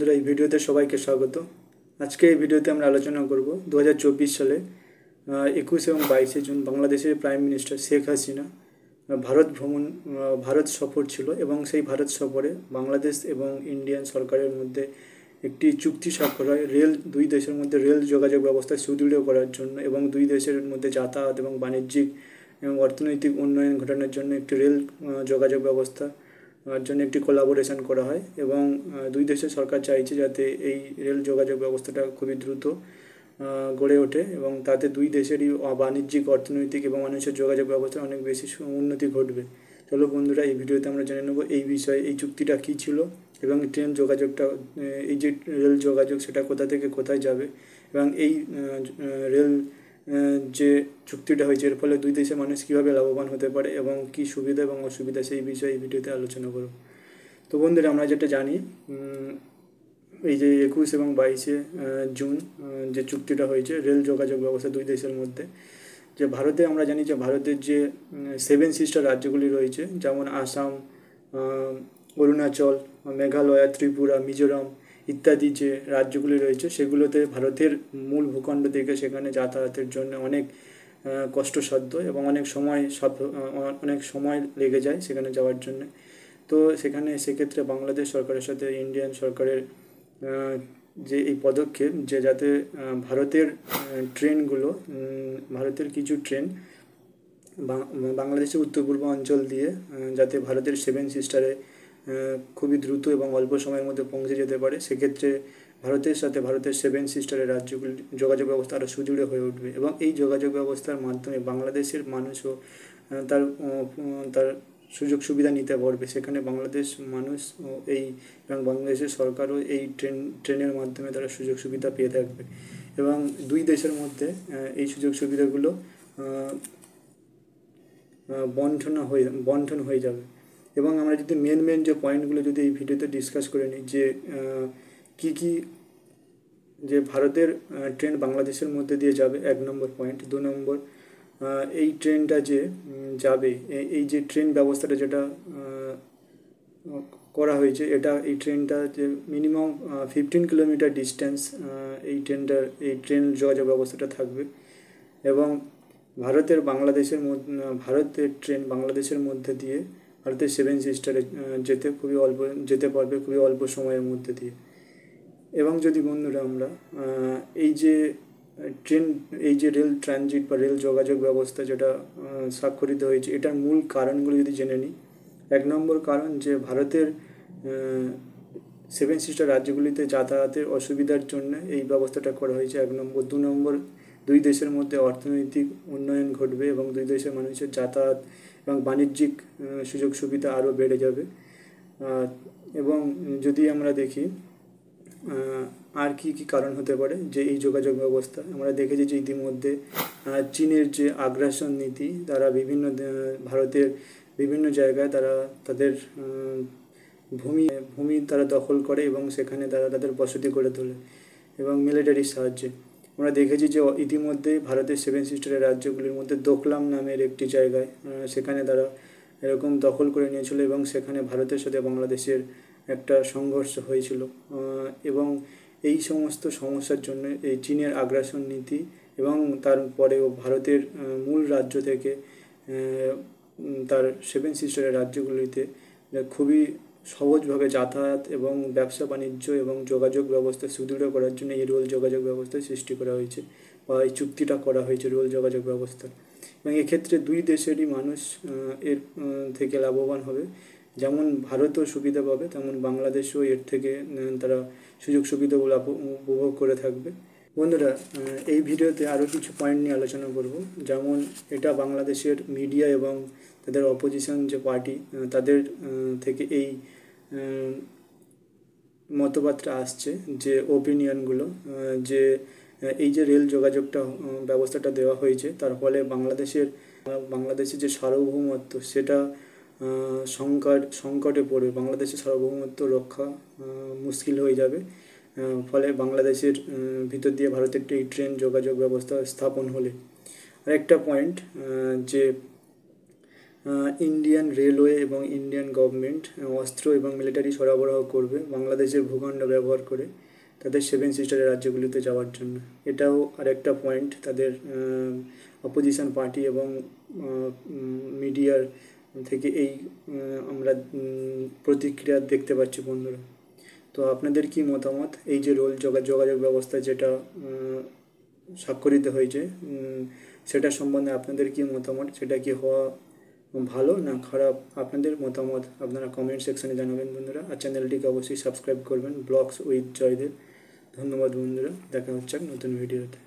বন্ধুরা, এই ভিডিওতে সবাইকে স্বাগত। আজকে এই ভিডিওতে আমরা আলোচনা করব 2024 সালে 21 এবং 22 জুন বাংলাদেশের প্রাইম মিনিস্টার শেখ হাসিনা ভারত সফর ছিল এবং সেই ভারত সফরে বাংলাদেশ এবং ইন্ডিয়ান সরকারের মধ্যে একটি চুক্তি স্বাক্ষর হয় দুই দেশের মধ্যে রেল যোগাযোগ ব্যবস্থা সুদৃঢ় করার জন্য এবং দুই দেশের মধ্যে যাতায়াত এবং বাণিজ্যিক এবং অর্থনৈতিক উন্নয়ন ঘটানোর জন্য একটি রেল যোগাযোগ ব্যবস্থা জন্য একটি কোলাবোরেশন করা হয় এবং দুই দেশের সরকার চাইছে যাতে এই রেল যোগাযোগ ব্যবস্থাটা খুবই দ্রুত গড়ে ওঠে এবং তাতে দুই দেশেরই বাণিজ্যিক, অর্থনৈতিক এবং মানুষের যোগাযোগ ব্যবস্থার অনেক বেশি উন্নতি ঘটবে। চলো বন্ধুরা, এই ভিডিওতে আমরা জেনে নেব এই বিষয়ে, এই চুক্তিটা কী ছিল এবং ট্রেন যোগাযোগটা, এই যে রেল যোগাযোগ সেটা কোথা থেকে কোথায় যাবে এবং এই রেল যে চুক্তিটা হয়েছে এর ফলে দুই দেশের মানুষ কীভাবে লাভবান হতে পারে এবং কী সুবিধা এবং অসুবিধা সেই বিষয়ে এই ভিডিওতে আলোচনা করব। তো বন্ধুরা, আমরা যেটা জানি, এই যে 21 এবং 22 জুন যে চুক্তিটা হয়েছে রেল যোগাযোগ ব্যবস্থা দুই দেশের মধ্যে, যে ভারতে আমরা জানি যে ভারতের যে 7 সিস্টার রাজ্যগুলি রয়েছে, যেমন আসাম, অরুণাচল, মেঘালয়, ত্রিপুরা, মিজোরাম ইত্যাদি যে রাজ্যগুলি রয়েছে সেগুলোতে ভারতের মূল ভূখণ্ড থেকে সেখানে যাতায়াতের জন্য অনেক কষ্টসাধ্য এবং অনেক সময় লেগে যায় সেখানে যাওয়ার জন্য। তো সেক্ষেত্রে বাংলাদেশ সরকারের সাথে ইন্ডিয়ান সরকারের যে এই পদক্ষেপ, যে যাতে ভারতের কিছু ট্রেন বাংলাদেশের উত্তর পূর্ব অঞ্চল দিয়ে যাতে ভারতের 7 সিস্টারে খুবই দ্রুত এবং অল্প সময়ের মধ্যে পৌঁছে যেতে পারে, সেক্ষেত্রে ভারতের সাথে ভারতের 7 সিস্টারের রাজ্যগুলির যোগাযোগ ব্যবস্থা আরও সুদৃঢ় হয়ে উঠবে এবং এই যোগাযোগ ব্যবস্থার মাধ্যমে বাংলাদেশের মানুষও তার সুযোগ সুবিধা নিতে পারবে। সেখানে বাংলাদেশ মানুষ এবং বাংলাদেশের সরকারও এই ট্রেনের মাধ্যমে তারা সুযোগ সুবিধা পেয়ে থাকবে এবং দুই দেশের মধ্যে এই সুযোগ সুবিধাগুলো বন্টন হয়ে যাবে। এবং আমরা যদি মেন যে পয়েন্টগুলো যদি এই ভিডিওতে ডিসকাস করে নিই, যে কী যে ভারতের ট্রেন বাংলাদেশের মধ্যে দিয়ে যাবে, 1 নম্বর পয়েন্ট। 2 নম্বর, এই ট্রেনটা যে যাবে, এই যে ট্রেন ব্যবস্থাটা যেটা করা হয়েছে, এই ট্রেনটা যে মিনিমাম 15 কিলোমিটার ডিস্টেন্স এই ট্রেন যোগাযোগ ব্যবস্থাটা থাকবে এবং ভারতের ট্রেন বাংলাদেশের মধ্যে দিয়ে ভারতের 7 সিস্টারে যেতে পারবে খুবই অল্প সময়ের মধ্যে দিয়ে। এবং যদি বন্ধুরা আমরা এই যে রেল ট্রানজিট বা রেল যোগাযোগ ব্যবস্থা যেটা স্বাক্ষরিত হয়েছে, এটার মূল কারণগুলো যদি জেনে নিই। 1 নম্বর কারণ, যে ভারতের 7 সিস্টার রাজ্যগুলিতে যাতায়াতের অসুবিধার জন্য এই ব্যবস্থাটা করা হয়েছে, 1 নম্বর। 2 নম্বর, দুই দেশের মধ্যে অর্থনৈতিক উন্নয়ন ঘটবে এবং দুই দেশের মানুষের যাতায়াত এবং বাণিজ্যিক সুযোগ সুবিধা আরও বেড়ে যাবে। এবং যদি আমরা দেখি আর কি কারণ হতে পারে যে এই যোগাযোগ ব্যবস্থা, আমরা দেখেছি যে ইতিমধ্যে চীনের যে আগ্রাসন নীতি, তারা ভারতের বিভিন্ন জায়গায় তাদের ভূমি তারা দখল করে এবং সেখানে তারা তাদের বসতি করে তোলে এবং মিলিটারির সাহায্যে। আমরা দেখেছি যে ইতিমধ্যে ভারতের 7 সিস্টারের রাজ্যগুলির মধ্যে দোকলাম নামের একটি জায়গায় সেখানে তারা এরকম দখল করে নিয়েছিল এবং সেখানে ভারতের সাথে বাংলাদেশের একটা সংঘর্ষ হয়েছিল এবং এই সমস্ত সমস্যার জন্য এই চীনের আগ্রাসন নীতি এবং তারপরেও ভারতের মূল রাজ্য থেকে তার 7 সিস্টারের রাজ্যগুলিতে খুবই সহজভাবে যাতায়াত এবং ব্যবসা বাণিজ্য এবং যোগাযোগ ব্যবস্থা সুদৃঢ় করার জন্য এই রেল যোগাযোগ ব্যবস্থা সৃষ্টি করা হয়েছে বা এই চুক্তিটা করা হয়েছে রেল যোগাযোগ ব্যবস্থা। এবং এক্ষেত্রে দুই দেশেরই মানুষ এর থেকে লাভবান হবে। যেমন ভারতও সুবিধা পাবে, তেমন বাংলাদেশও এর থেকে তারা সুযোগ সুবিধাগুলো উপভোগ করে থাকবে। বন্ধুরা, এই ভিডিওতে আরও কিছু পয়েন্ট নিয়ে আলোচনা করব। যেমন এটা বাংলাদেশের মিডিয়া এবং তাদের অপোজিশন যে পার্টি, তাদের থেকে এই মতবাদটা আসছে, যে ওপিনিয়নগুলো, যে এই যে রেল যোগাযোগটা ব্যবস্থাটা দেওয়া হয়েছে তার ফলে বাংলাদেশের যে সার্বভৌমত্ব সেটা সংকটে পড়বে, বাংলাদেশের সার্বভৌমত্ব রক্ষা মুশকিল হয়ে যাবে। ফলে বাংলাদেশের ভিতর দিয়ে ভারতের এই ট্রেন যোগাযোগ ব্যবস্থা স্থাপন হলে। আরেকটা পয়েন্ট, যে ইন্ডিয়ান রেলওয়ে এবং ইন্ডিয়ান গভর্নমেন্ট অস্ত্র এবং মিলিটারি সরবরাহ করবে বাংলাদেশের ভূখণ্ড ব্যবহার করে তাদের সেভেন সিস্টারের রাজ্যগুলিতে যাওয়ার জন্য। এটাও আরেকটা পয়েন্ট তাদের অপোজিশন পার্টি এবং মিডিয়ার থেকে এই আমরা প্রতিক্রিয়া দেখতে পাচ্ছি বন্ধুরা। তো আপনাদের কি মতামত এই যে যোগাযোগ ব্যবস্থা যেটা স্বাক্ষরিত হয়েছে সেটা সম্বন্ধে আপনাদের কি মতামত? সেটা কি হওয়া ভালো না খারাপ? আপনাদের মতামত আপনারা কমেন্ট সেকশনে জানাবেন বন্ধুরা। আর চ্যানেলটিকে অবশ্যই সাবস্ক্রাইব করবেন, ব্লগস উইথ জয়দেব। ধন্যবাদ বন্ধুরা, দেখা হচ্ছে এক নতুন ভিডিওতে।